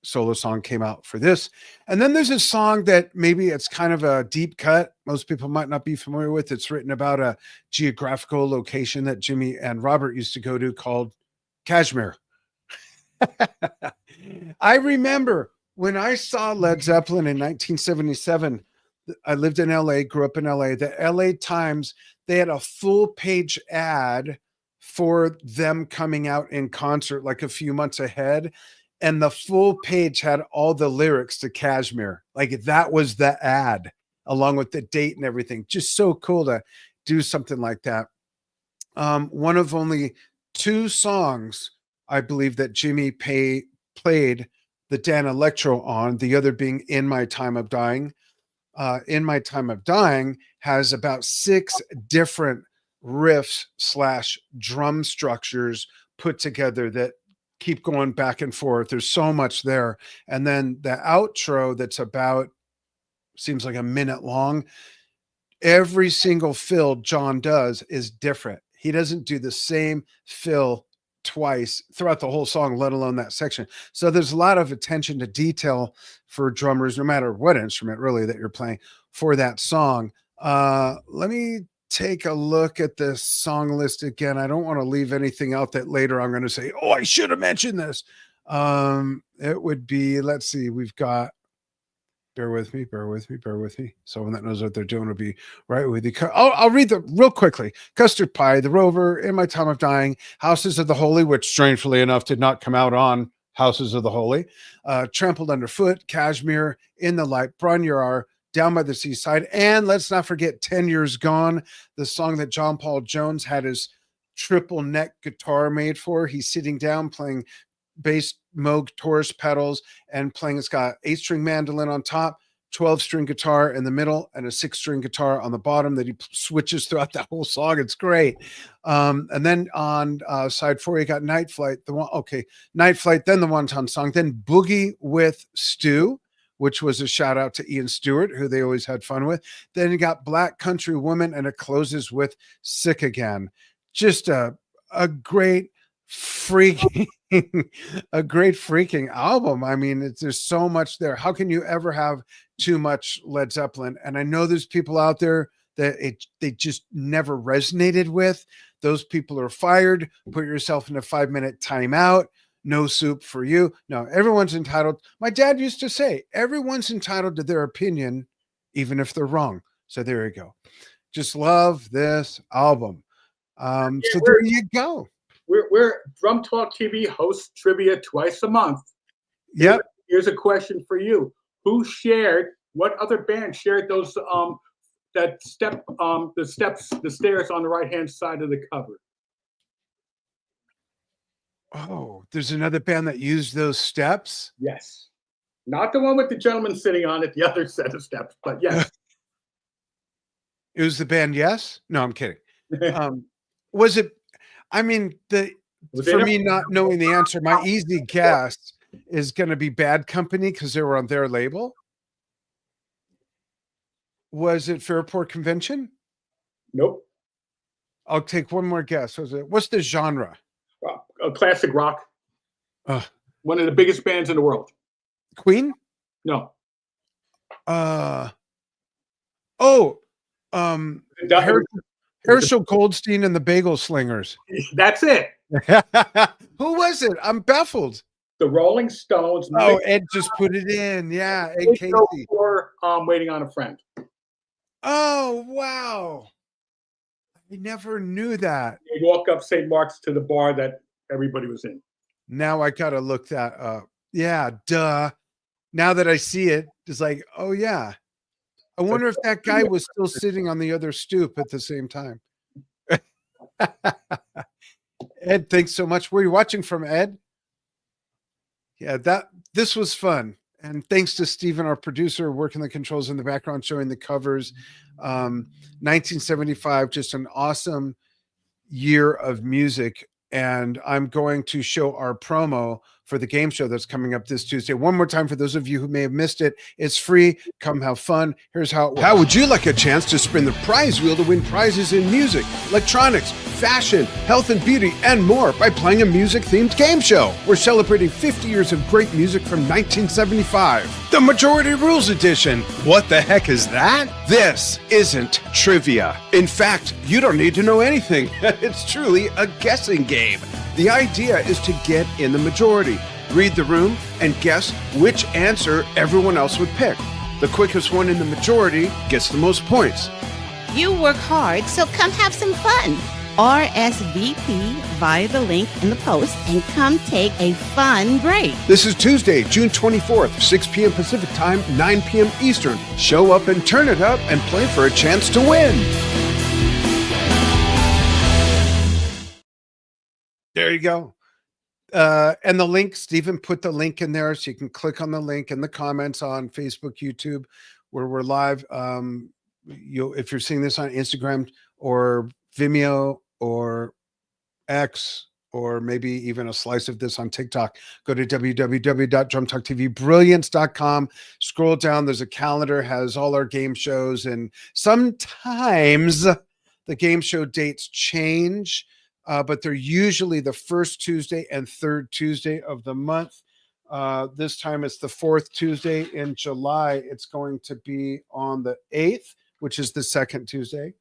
solo song, came out for this. And then there's a song that maybe it's kind of a deep cut. Most people might not be familiar with. It's written about a geographical location that Jimmy and Robert used to go to called Kashmir. I remember when I saw Led Zeppelin in 1977, I lived in LA, grew up in LA. The LA Times, they had a full page ad for them coming out in concert like a few months ahead. And the full page had all the lyrics to Kashmir. Like that was the ad along with the date and everything. Just so cool to do something like that. One of only 2 songs, I believe, that Jimmy played the Dan Electro on, the other being In My Time of Dying. In My Time of Dying has about 6 different riffs / drum structures put together that keep going back and forth. There's so much there. And then the outro that's about, seems like a minute long. Every single fill John does is different. He doesn't do the same fill twice throughout the whole song, let alone that section. So there's a lot of attention to detail for drummers, no matter what instrument really that you're playing for that song. Let me take a look at the song list again. I don't want to leave anything out that later I'm going to say, oh, I should have mentioned this. It would be, let's see, we've got, bear with me. Someone that knows what they're doing will be right with you. I'll read them real quickly. Custard Pie, The Rover, In My Time of Dying, Houses of the Holy, which strangely enough did not come out on Houses of the Holy, Trampled Underfoot, Kashmir, In the Light, Brian Yar, Down by the Seaside, and let's not forget 10 Years Gone, the song that John Paul Jones had his triple neck guitar made for. He's sitting down playing bass Moog Taurus pedals and playing. It's got 8-string mandolin on top, 12-string guitar in the middle, and a 6-string guitar on the bottom that he switches throughout that whole song. It's great. And then on side 4, you got Night Flight, Night Flight, then the Wonton Song, then Boogie with Stu, which was a shout out to Ian Stewart, who they always had fun with. Then you got Black Country Woman, and it closes with Sick Again. Just a great freaking album. I mean, there's so much there. How can you ever have too much Led Zeppelin? And I know there's people out there that they just never resonated with. Those people are fired. Put yourself in a 5-minute timeout. No soup for you. No, everyone's entitled. My dad used to say, everyone's entitled to their opinion, even if they're wrong. So there you go. Just love this album. So there you go. We're Drum Talk TV hosts trivia twice a month. Yep. Here's a question for you. What other band shared those the stairs on the right-hand side of the cover? Oh, there's another band that used those steps? Yes. Not the one with the gentleman sitting on it, the other set of steps, but yes. It was the band Yes? No, I'm kidding. Was it, I mean, for me not knowing the answer, my easy guess is going to be Bad Company because they were on their label. Was it Fairport Convention? Nope. I'll take one more guess. What's the genre? Classic rock. One of the biggest bands in the world. Queen? No. Herschel Goldstein and the Bagel Slingers. That's it. Who was it? I'm baffled. The Rolling Stones. Oh, Ed just put it in. Yeah, Ed Casey. For Waiting on a Friend. Oh, wow. I never knew that. They walk up St. Mark's to the bar that everybody was in. Now I got to look that up. Yeah, duh. Now that I see it, it's like, oh, yeah. I wonder if that guy was still sitting on the other stoop at the same time. Ed, thanks so much. Were you watching from Ed? Yeah, this was fun. And thanks to Steven, our producer, working the controls in the background, showing the covers. 1975, just an awesome year of music. And I'm going to show our promo for the game show that's coming up this Tuesday. One more time for those of you who may have missed it, it's free. Come have fun. Here's how it works. How would you like a chance to spin the prize wheel to win prizes in music, electronics, fashion, health and beauty, and more by playing a music-themed game show? We're celebrating 50 years of great music from 1975. The Majority Rules Edition. What the heck is that? This isn't trivia. In fact, you don't need to know anything. It's truly a guessing game. The idea is to get in the majority, read the room, and guess which answer everyone else would pick. The quickest one in the majority gets the most points. You work hard, so come have some fun. RSVP via the link in the post and come take a fun break. This is Tuesday, June 24th, 6 p.m. Pacific Time, 9 p.m. Eastern. Show up and turn it up and play for a chance to win. There you go. And the link, Stephen put the link in there so you can click on the link in the comments on Facebook, YouTube, where we're live. If you're seeing this on Instagram or Vimeo or X, or maybe even a slice of this on TikTok, go to www.drumtalktvbrilliance.com. Scroll down. There's a calendar, has all our game shows, and sometimes the game show dates change. But they're usually the first Tuesday and third Tuesday of the month. This time it's the fourth Tuesday in July. It's going to be on the 8th, which is the second Tuesday,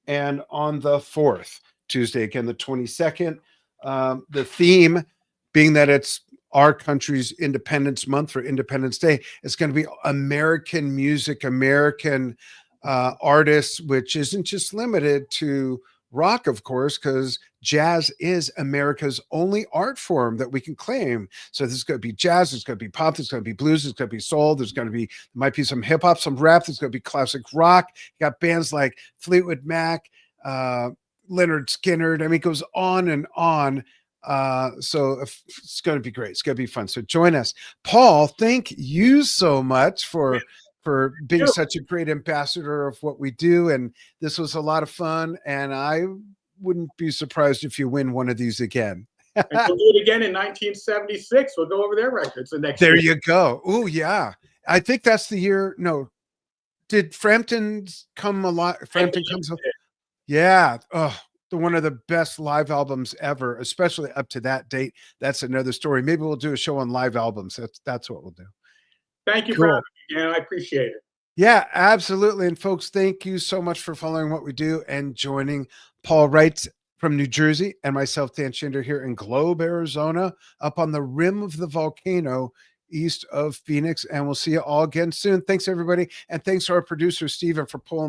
and on the fourth Tuesday, again, the 22nd. The theme being that it's our country's Independence Month for Independence Day. It's going to be American music, American artists, which isn't just limited to rock, of course, because jazz is America's only art form that we can claim. So this is going to be jazz, there's going to be pop, there's going to be blues, there's going to be soul, might be some hip hop, some rap, there's going to be classic rock. You got bands like Fleetwood Mac, Leonard Skinner. I mean, it goes on and on. So it's going to be great. It's going to be fun. So join us. Paul, thank you so much for being such a great ambassador of what we do. And this was a lot of fun. And I wouldn't be surprised if you win one of these again. And we'll do it again in 1976. We'll go over their records the next year. There you go. Oh, yeah. I think that's the year. No. Did Frampton come a lot? Frampton comes. Yeah. Oh, one of the best live albums ever, especially up to that date. That's another story. Maybe we'll do a show on live albums. That's what we'll do. Thank you for having me, Dan. I appreciate it. Yeah, absolutely. And folks, thank you so much for following what we do and joining Paul Reitz from New Jersey and myself, Dan Shinder, here in Globe, Arizona, up on the rim of the volcano east of Phoenix. And we'll see you all again soon. Thanks, everybody. And thanks to our producer, Stephen, for pulling